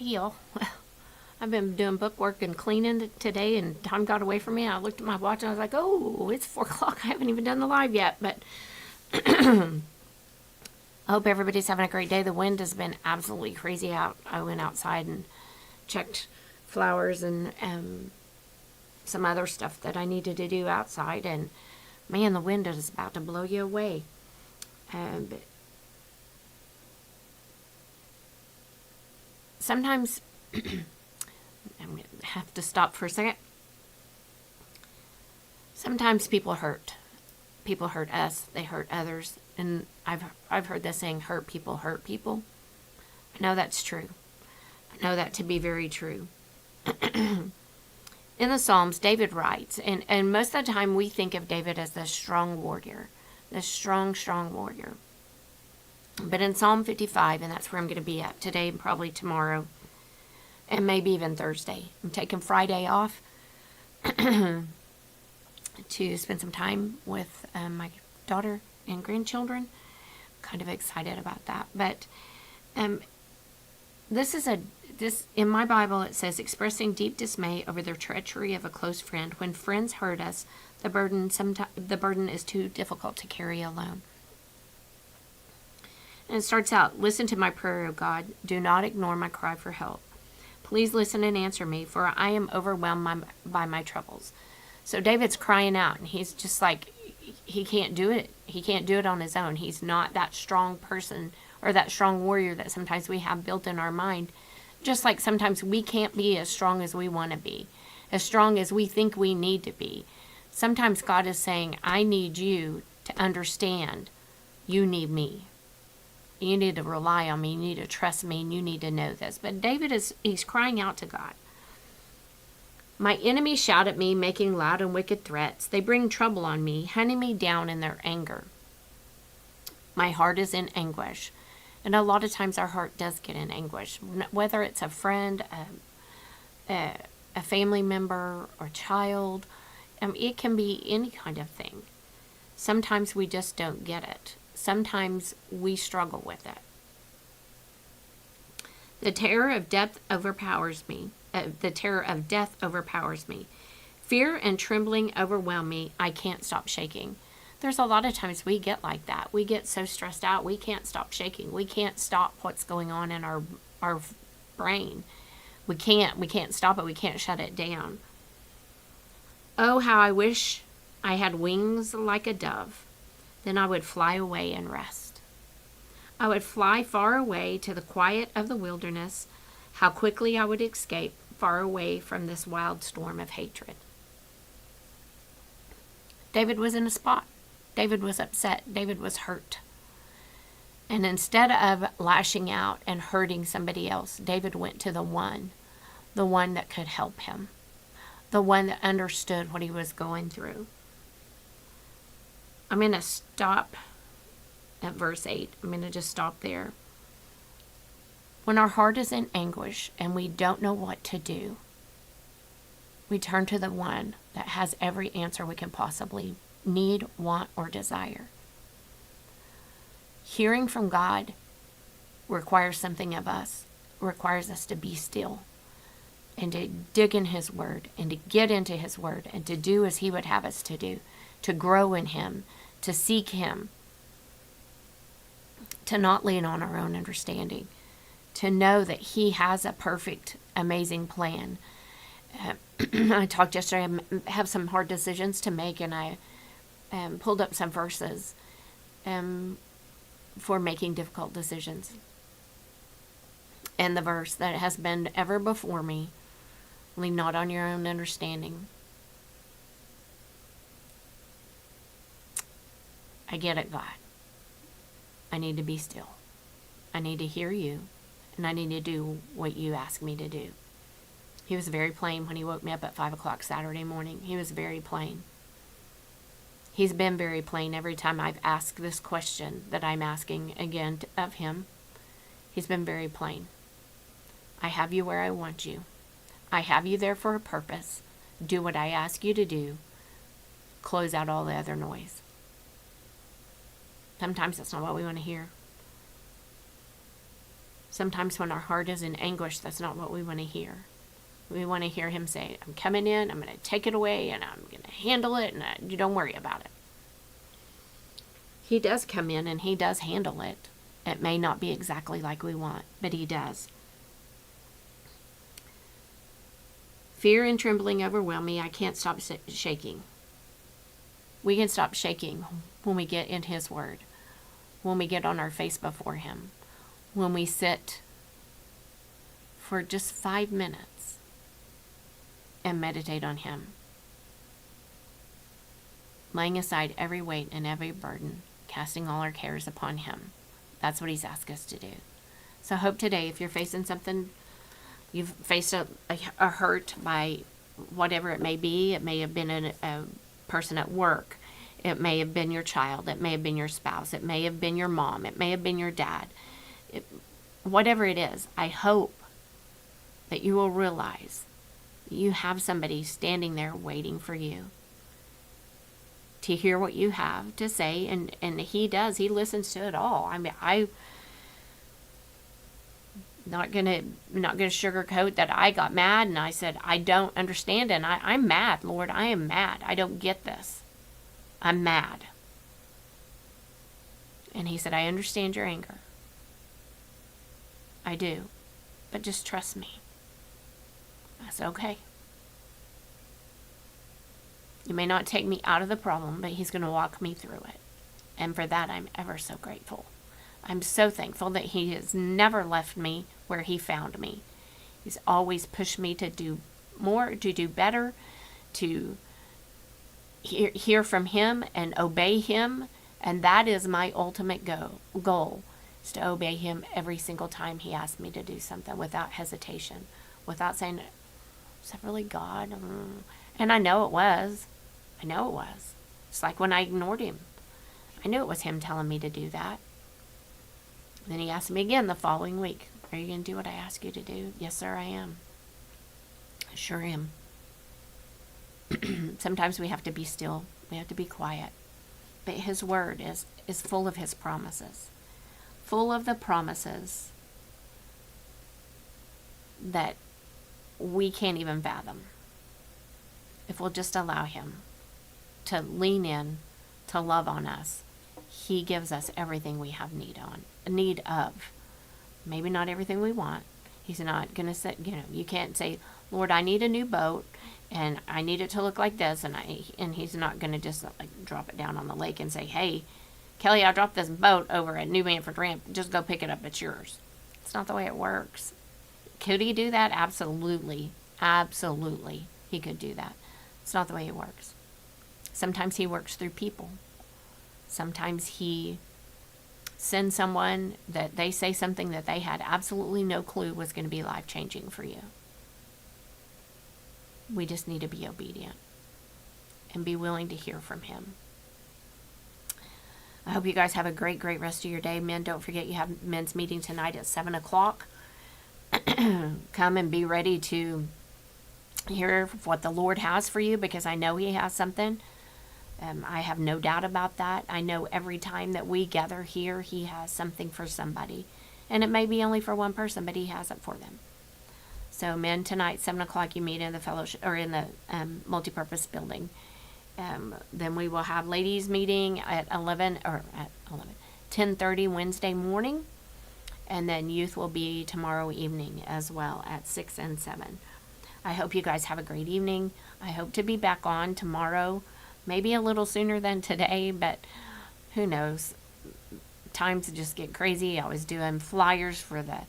deal. I've been doing bookwork and cleaning today, and time got away from me. I looked at my watch and I was like, oh, it's 4 o'clock. I haven't even done the live yet. But I hope everybody's having a great day. The wind has been absolutely crazy out. I went outside and checked flowers and some other stuff that I needed to do outside. And man, the wind is about to blow you away. But sometimes I'm going to have to stop for a second. Sometimes people hurt. People hurt us. They hurt others. And I've heard this saying, hurt people hurt people. I know that's true. I know that to be very true. In the Psalms, David writes, and most of the time we think of David as this strong warrior. This strong warrior. But in Psalm 55, and that's where I'm going to be at today and probably tomorrow, and maybe even Thursday. I'm taking Friday off to spend some time with my daughter and grandchildren. Kind of excited about that. But this in my Bible it says, expressing deep dismay over the treachery of a close friend. When friends hurt us, the burden is too difficult to carry alone. And it starts out, listen to my prayer, O God. Do not ignore my cry for help. Please listen and answer me, for I am overwhelmed by my troubles. So David's crying out, and he's just like, he can't do it. He can't do it on his own. He's not that strong person or that strong warrior that sometimes we have built in our mind. Just like sometimes we can't be as strong as we want to be, as strong as we think we need to be. Sometimes God is saying, I need you to understand you need me. You need to rely on me. You need to trust me, and you need to know this. But David he's crying out to God. My enemies shout at me, making loud and wicked threats. They bring trouble on me, hunting me down in their anger. My heart is in anguish. And a lot of times our heart does get in anguish. Whether it's a friend, a family member, or child. It can be any kind of thing. Sometimes we just don't get it. Sometimes we struggle with it. The terror of death overpowers me. Fear and trembling overwhelm me. I can't stop shaking. There's a lot of times we get like that. We get so stressed out, we can't stop shaking. We can't stop what's going on in our brain. We can't stop it. We can't shut it down. Oh, how I wish I had wings like a dove. Then I would fly away and rest. I would fly far away to the quiet of the wilderness. How quickly I would escape far away from this wild storm of hatred. David was in a spot. David was upset. David was hurt. And instead of lashing out and hurting somebody else, David went to the one that could help him, the one that understood what he was going through. I'm going to stop at verse 8. I'm going to just stop there. When our heart is in anguish and we don't know what to do, we turn to the one that has every answer we can possibly need, want, or desire. Hearing from God requires something of us, requires us to be still and to dig in His Word and to get into His Word and to do as He would have us to do, to grow in Him, to seek Him, to not lean on our own understanding, to know that He has a perfect, amazing plan. I talked yesterday, I have some hard decisions to make, and I pulled up some verses for making difficult decisions. And the verse that has been ever before me, lean not on your own understanding. I get it, God. I need to be still. I need to hear you, and I need to do what you ask me to do. He was very plain when he woke me up at 5 o'clock Saturday morning. He was very plain. He's been very plain every time I've asked this question that I'm asking again of him. He's been very plain. I have you where I want you. I have you there for a purpose. Do what I ask you to do. Close out all the other noise. Sometimes that's not what we want to hear. Sometimes when our heart is in anguish, that's not what we want to hear. We want to hear him say, I'm coming in, I'm going to take it away, and I'm going to handle it, and you don't worry about it. He does come in, and he does handle it. It may not be exactly like we want, but he does. Fear and trembling overwhelm me. I can't stop shaking. We can stop shaking when we get in his word, when we get on our face before him, when we sit for just 5 minutes and meditate on him, laying aside every weight and every burden, casting all our cares upon him. That's what he's asked us to do. So I hope today, if you're facing something, you've faced a hurt by whatever it may be. It may have been a person at work. It may have been your child. It may have been your spouse. It may have been your mom. It may have been your dad. Whatever it is, I hope that you will realize that you have somebody standing there waiting for you to hear what you have to say, and he does. He listens to it all. I mean, I'm not gonna sugarcoat that I got mad and I said, I don't understand, and I'm mad, Lord. I am mad. I don't get this. I'm mad. And he said, I understand your anger. I do. But just trust me. I said, okay. You may not take me out of the problem, but he's going to walk me through it. And for that, I'm ever so grateful. I'm so thankful that he has never left me where he found me. He's always pushed me to do more, to do better, to hear from him and obey him. And that is my ultimate goal, is to obey him every single time he asks me to do something without hesitation, without saying, is that really God? And I know it was. I know it was. It's like when I ignored him. I knew it was him telling me to do that. And then he asked me again the following week, are you going to do what I ask you to do? Yes, sir, I am. I sure am. Sometimes we have to be still. We have to be quiet. But his word is full of his promises. Full of the promises that we can't even fathom. If we'll just allow him to lean in, to love on us, he gives us everything we have need of. Maybe not everything we want. He's not going to say, you can't say, Lord, I need a new boat, and I need it to look like this, and he's not going to just like drop it down on the lake and say, hey, Kelly, I dropped this boat over at New Manford Ramp. Just go pick it up. It's yours. It's not the way it works. Could he do that? Absolutely. Absolutely. He could do that. It's not the way it works. Sometimes he works through people. Sometimes he sends someone that they say something that they had absolutely no clue was going to be life-changing for you. We just need to be obedient and be willing to hear from him. I hope you guys have a great, great rest of your day. Men, don't forget you have men's meeting tonight at 7 o'clock. Come and be ready to hear what the Lord has for you, because I know he has something. I have no doubt about that. I know every time that we gather here, he has something for somebody. And it may be only for one person, but he has it for them. So men, tonight, 7 o'clock, you meet in the fellowship, or in the multipurpose building. Then we will have ladies meeting at 10:30 Wednesday morning. And then youth will be tomorrow evening as well at 6 and 7. I hope you guys have a great evening. I hope to be back on tomorrow, maybe a little sooner than today, but who knows? Times just get crazy. I was doing flyers for the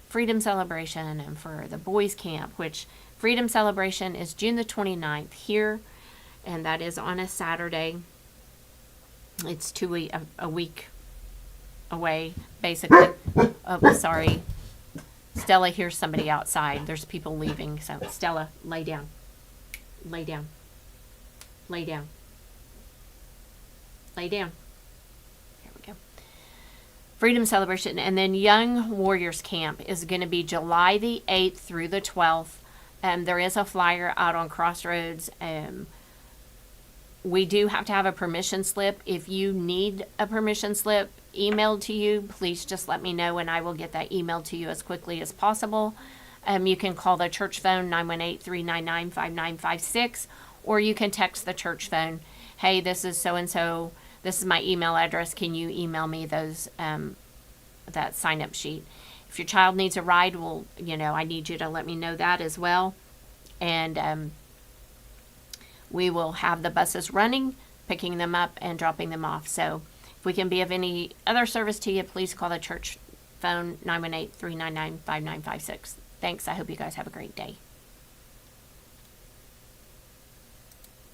Freedom Celebration and for the boys camp, which Freedom Celebration is June the 29th here, and that is on a Saturday. It's a week away, basically. Oh, sorry. Stella hears somebody outside. There's people leaving. So, Stella, lay down. Lay down. Lay down. Lay down. There we go. Freedom Celebration. And then Young Warriors Camp is going to be July the 8th through the 12th. There is a flyer out on Crossroads. We do have to have a permission slip. If you need a permission slip, emailed to you, please just let me know and I will get that email to you as quickly as possible. You can call the church phone, 918-399-5956, or you can text the church phone, hey, this is so-and-so, this is my email address, can you email me those that sign-up sheet? If your child needs a ride, well, I need you to let me know that as well. And we will have the buses running, picking them up and dropping them off. So if we can be of any other service to you, please call the church phone, 918-399-5956. Thanks. I hope you guys have a great day.